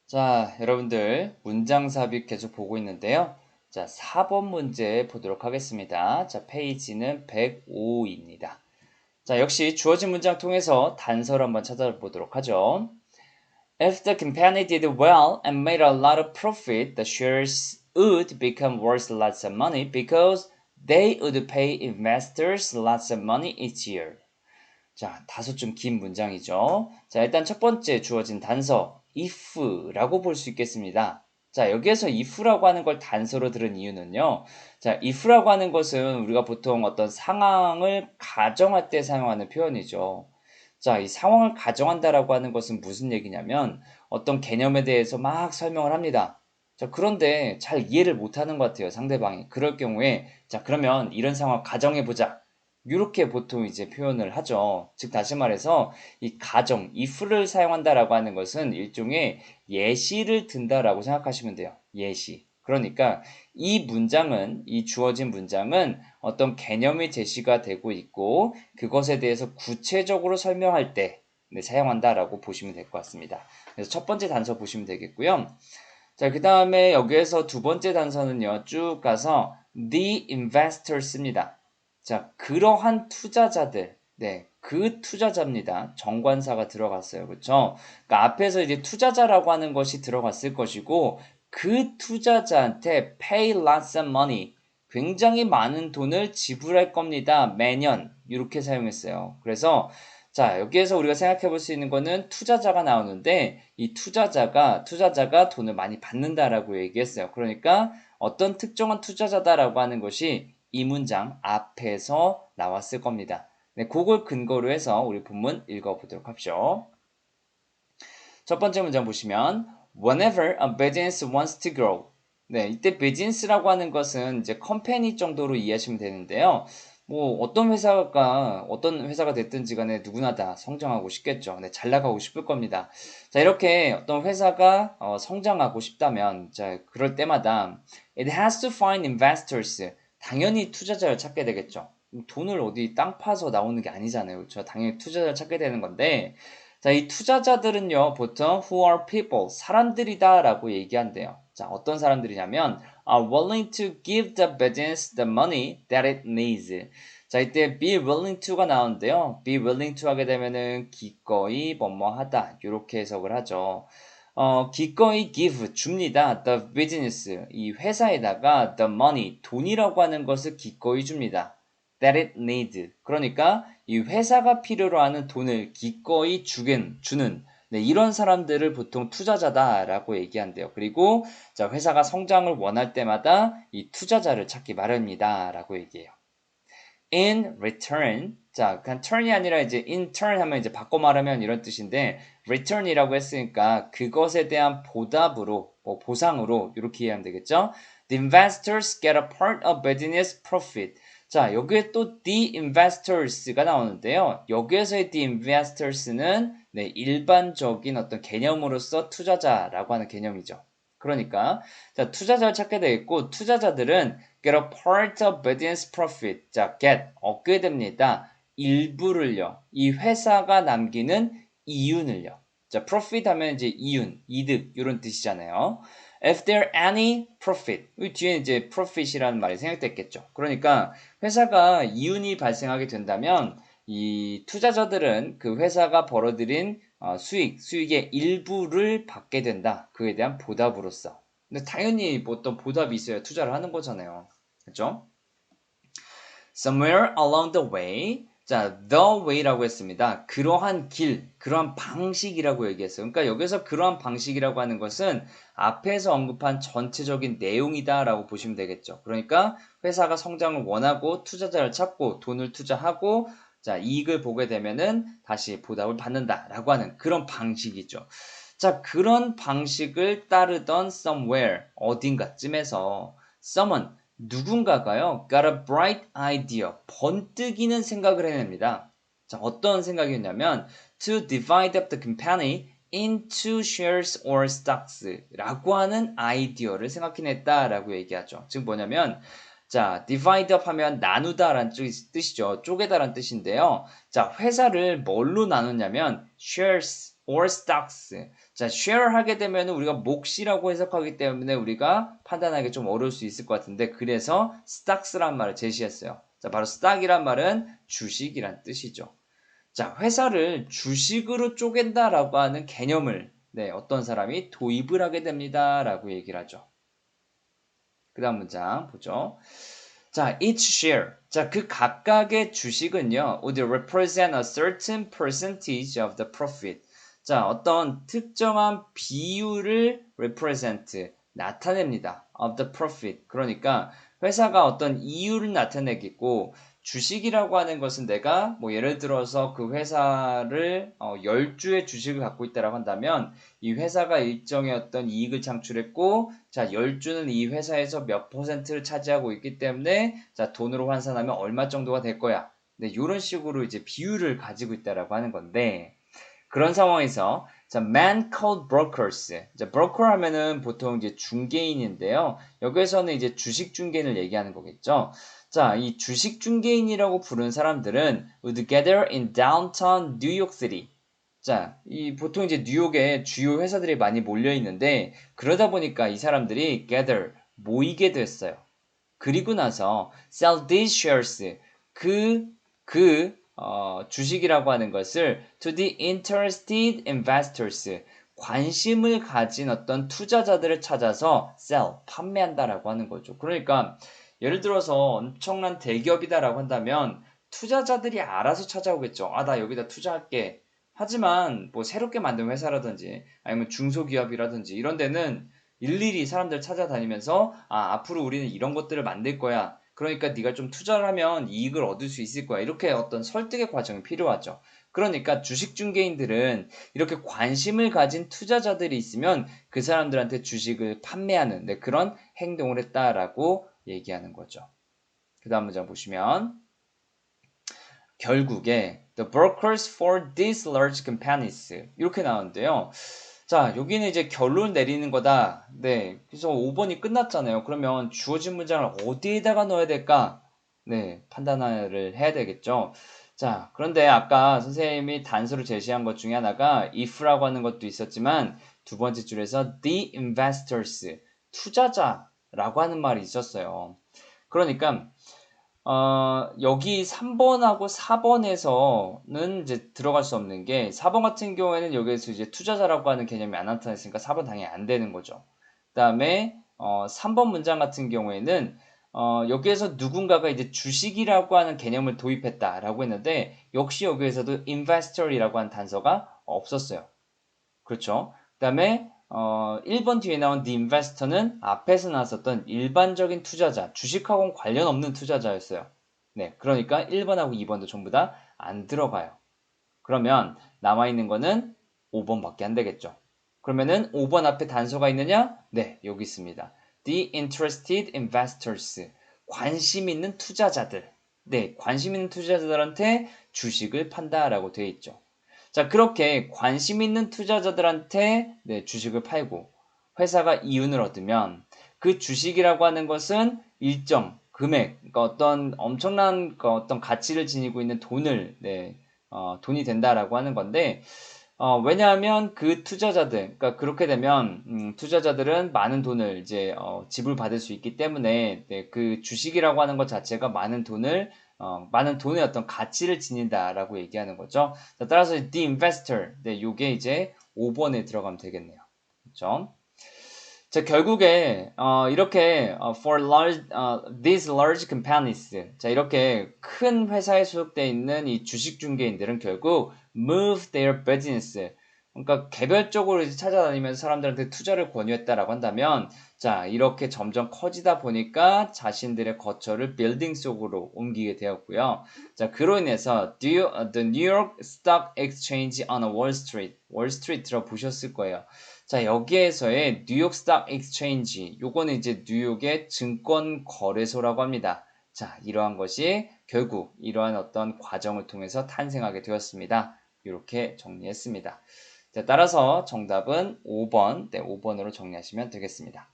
자, 여러분들 문장 삽입 계속 보고 있는데요. 자, 4번 문제 보도록 하겠습니다. 자, 페이지는 105입니다. 자, 역시 주어진 문장 통해서 단서를 한번 찾아보도록 하죠. If the company did well and made a lot of profit, the shares would become worth lots of money because they would pay investors lots of money each year. 자, 다소 좀 긴 문장이죠. 자, 일단 첫 번째 주어진 단서 if라고 볼 수 있겠습니다. 자, 여기에서 if라고 하는 걸 단서로 들은 이유는요. 자, if라고 하는 것은 우리가 보통 어떤 상황을 가정할 때 사용하는 표현이죠. 자, 이 상황을 가정한다라고 하는 것은 무슨 얘기냐면 어떤 개념에 대해서 막 설명을 합니다. 자, 그런데 잘 이해를 못하는 것 같아요, 상대방이. 그럴 경우에 자, 그러면 이런 상황 가정해 보자. 이렇게 보통 이제 표현을 하죠. 즉 다시 말해서 이 가정, if를 사용한다라고 하는 것은 일종의 예시를 든다라고 생각하시면 돼요. 예시. 그러니까 이 문장은 이 주어진 문장은 어떤 개념이 제시가 되고 있고 그것에 대해서 구체적으로 설명할 때 사용한다라고 보시면 될 것 같습니다. 그래서 첫 번째 단서 보시면 되겠고요. 자, 그 다음에 여기에서 두 번째 단서는요, 쭉 가서 the investors입니다. 자, 그러한 투자자들, 네, 그 투자자입니다. 정관사가 들어갔어요. 그렇죠? 그러니까 앞에서 이제 투자자라고 하는 것이 들어갔을 것이고 그 투자자한테 pay lots of money, 굉장히 많은 돈을 지불할 겁니다. 매년 이렇게 사용했어요. 그래서 자, 여기에서 우리가 생각해 볼 수 있는 거는 투자자가 나오는데 이 투자자가 돈을 많이 받는다라고 얘기했어요. 그러니까 어떤 특정한 투자자다라고 하는 것이 이 문장 앞에서 나왔을 겁니다. 네, 그걸 근거로 해서 우리 본문 읽어보도록 합시다. 첫 번째 문장 보시면 Whenever a business wants to grow. 네, 이때 비즈니스라고 하는 것은 이제 컴퍼니 정도로 이해하시면 되는데요. 뭐 어떤 회사가 됐든지 간에 누구나 다 성장하고 싶겠죠. 네, 잘 나가고 싶을 겁니다. 자, 이렇게 어떤 회사가 성장하고 싶다면 자, 그럴 때마다 it has to find investors. 당연히 투자자를 찾게 되겠죠. 돈을 어디 땅 파서 나오는 게 아니잖아요. 그렇죠? 당연히 투자자를 찾게 되는 건데 자, 이 투자자들은요, 보통 who are people, 사람들이다라고 얘기한대요. 자, 어떤 사람들이냐면 are willing to give the business the money that it needs. 자, 이때 be willing to가 나오는데요. be willing to 하게 되면은 기꺼이 뭐뭐 하다 이렇게 해석을 하죠. 기꺼이 give 줍니다. the business 이 회사에다가 the money 돈이라고 하는 것을 기꺼이 줍니다. that it needs. 그러니까 이 회사가 필요로 하는 돈을 기꺼이 주는 네, 이런 사람들을 보통 투자자다라고 얘기한대요. 그리고 자, 회사가 성장을 원할 때마다 이 투자자를 찾기 마련입니다라고 얘기해요. In return, 자, 그냥 turn이 아니라 이제 in turn 하면 이제 바꿔 말하면 이런 뜻인데 return이라고 했으니까 그것에 대한 보답으로, 보상으로 이렇게 이해하면 되겠죠? The investors get a part of business profit. 자, 여기에 또 the investors가 나오는데요. 여기에서의 the investors는 네, 일반적인 어떤 개념으로서 투자자라고 하는 개념이죠. 그러니까 자, 투자자를 찾게 되겠고 투자자들은 get a part of business profit. 자, 얻게 됩니다. 일부를요. 이 회사가 남기는 이윤을요. 자, profit 하면 이제 이득 이런 뜻이잖아요. If there any profit, 이 뒤에 이제 profit이라는 말이 생략됐겠죠. 그러니까 회사가 이윤이 발생하게 된다면 이 투자자들은 그 회사가 벌어들인 수익의 일부를 받게 된다. 그에 대한 보답으로서. 근데 당연히 뭐 어떤 보답이 있어야 투자를 하는 거잖아요. 그렇죠? Somewhere along the way. 자, the way라고 했습니다. 그러한 길, 그러한 방식이라고 얘기했어요. 그러니까 여기서 그러한 방식이라고 하는 것은 앞에서 언급한 전체적인 내용이다라고 보시면 되겠죠. 그러니까 회사가 성장을 원하고 투자자를 찾고 돈을 투자하고 자, 이익을 보게 되면은 다시 보답을 받는다라고 하는 그런 방식이죠. 자, 그런 방식을 따르던 somewhere, 어딘가쯤에서 someone, 누군가가요, got a bright idea, 번뜩이는 생각을 해냅니다. 자, 어떤 생각이었냐면, to divide up the company into shares or stocks 라고 하는 아이디어를 생각해냈다라고 얘기하죠. 즉 뭐냐면, 자, divide up 하면 나누다라는 뜻이죠. 쪼개다라는 뜻인데요. 자, 회사를 뭘로 나누냐면, shares, or stocks. 자, share 하게 되면 우리가 몫이라고 해석하기 때문에 우리가 판단하기 좀 어려울 수 있을 것 같은데 그래서 stocks란 말을 제시했어요. 자, 바로 stock이란 말은 주식이란 뜻이죠. 자, 회사를 주식으로 쪼갠다라고 하는 개념을 어떤 사람이 도입을 하게 됩니다라고 얘기를 하죠. 그 다음 문장 보죠. 자, each share. 자, 그 각각의 주식은요, would represent a certain percentage of the profit. 자, 어떤 특정한 비율을 represent, 나타냅니다. of the profit. 그러니까 회사가 어떤 이유를 나타내겠고, 주식이라고 하는 것은 내가 뭐 예를 들어서 그 회사를 10주의 주식을 갖고 있다라고 한다면 이 회사가 일정의 어떤 이익을 창출했고 자 10주는 이 회사에서 몇 퍼센트를 차지하고 있기 때문에 자 돈으로 환산하면 얼마 정도가 될 거야. 네, 이런 식으로 이제 비율을 가지고 있다라고 하는 건데 그런 상황에서 자, man called brokers. 자, broker 하면은 보통 이제 중개인인데요. 여기에서는 이제 주식 중개인을 얘기하는 거겠죠. 자, 이 주식 중개인이라고 부르는 사람들은 would gather in downtown New York City. 자, 이 보통 이제 뉴욕에 주요 회사들이 많이 몰려 있는데 그러다 보니까 이 사람들이 gather 모이게 됐어요. 그리고 나서 sell these shares 주식이라고 하는 것을 to the interested investors 관심을 가진 어떤 투자자들을 찾아서 sell 판매한다라고 하는 거죠. 그러니까 예를 들어서 엄청난 대기업이다라고 한다면 투자자들이 알아서 찾아오겠죠. 아, 나 여기다 투자할게. 하지만 뭐 새롭게 만든 회사라든지 아니면 중소기업이라든지 이런 데는 일일이 사람들 찾아다니면서 아, 앞으로 우리는 이런 것들을 만들 거야. 그러니까 네가 좀 투자를 하면 이익을 얻을 수 있을 거야. 이렇게 어떤 설득의 과정이 필요하죠. 그러니까 주식 중개인들은 이렇게 관심을 가진 투자자들이 있으면 그 사람들한테 주식을 판매하는 그런 행동을 했다라고 얘기하는 거죠. 그 다음 문장 보시면 결국에 the brokers for these large companies 이렇게 나오는데요. 자, 여기는 이제 결론 내리는 거다. 네. 그래서 5번이 끝났잖아요. 그러면 주어진 문장을 어디에다가 넣어야 될까? 네. 판단을 해야 되겠죠. 자, 그런데 아까 선생님이 단서를 제시한 것 중에 하나가 if라고 하는 것도 있었지만 두 번째 줄에서 the investors, 투자자라고 하는 말이 있었어요. 그러니까 여기 3번하고 4번에서는 이제 들어갈 수 없는 게 4번 같은 경우에는 여기에서 이제 투자자라고 하는 개념이 안 나타났으니까 4번 당연히 안 되는 거죠. 그 다음에 3번 문장 같은 경우에는 여기에서 누군가가 이제 주식이라고 하는 개념을 도입했다라고 했는데 역시 여기에서도 investor이라고 하는 단서가 없었어요. 그렇죠. 그 다음에 1번 뒤에 나온 the investor는 앞에서 나왔었던 일반적인 투자자, 주식하고는 관련 없는 투자자였어요. 네, 그러니까 1번하고 2번도 전부 다 안 들어가요. 그러면 남아있는 거는 5번밖에 안 되겠죠. 그러면은 5번 앞에 단서가 있느냐? 네, 여기 있습니다. The interested investors. 관심 있는 투자자들. 네, 관심 있는 투자자들한테 주식을 판다라고 되어 있죠. 자, 그렇게 관심 있는 투자자들한테 주식을 팔고 회사가 이윤을 얻으면 그 주식이라고 하는 것은 일정 금액, 그러니까 어떤 엄청난 어떤 가치를 지니고 있는 돈이 된다라고 하는 건데, 왜냐하면 그 투자자들, 그러니까 그렇게 되면, 투자자들은 많은 돈을 이제, 지불받을 수 있기 때문에, 그 주식이라고 하는 것 자체가 많은 돈의 어떤 가치를 지닌다라고 얘기하는 거죠. 자, 따라서 the investor, 요게 이제 5번에 들어가면 되겠네요. 그렇죠? 자, 결국에 이렇게 these large companies 자, 이렇게 큰 회사에 소속돼 있는 이 주식 중개인들은 결국 move their business 그러니까 개별적으로 이제 찾아다니면서 사람들한테 투자를 권유했다라고 한다면 자, 이렇게 점점 커지다 보니까 자신들의 거처를 빌딩 속으로 옮기게 되었고요. 자, 그로 인해서 the New York Stock Exchange on Wall Street, 월스트리트 들어보셨을 거예요. 자, 여기에서의 뉴욕 스탁 익스체인지, 요거는 이제 뉴욕의 증권 거래소라고 합니다. 자, 이러한 것이 결국 이러한 어떤 과정을 통해서 탄생하게 되었습니다. 이렇게 정리했습니다. 자, 따라서 정답은 5번, 5번으로 정리하시면 되겠습니다.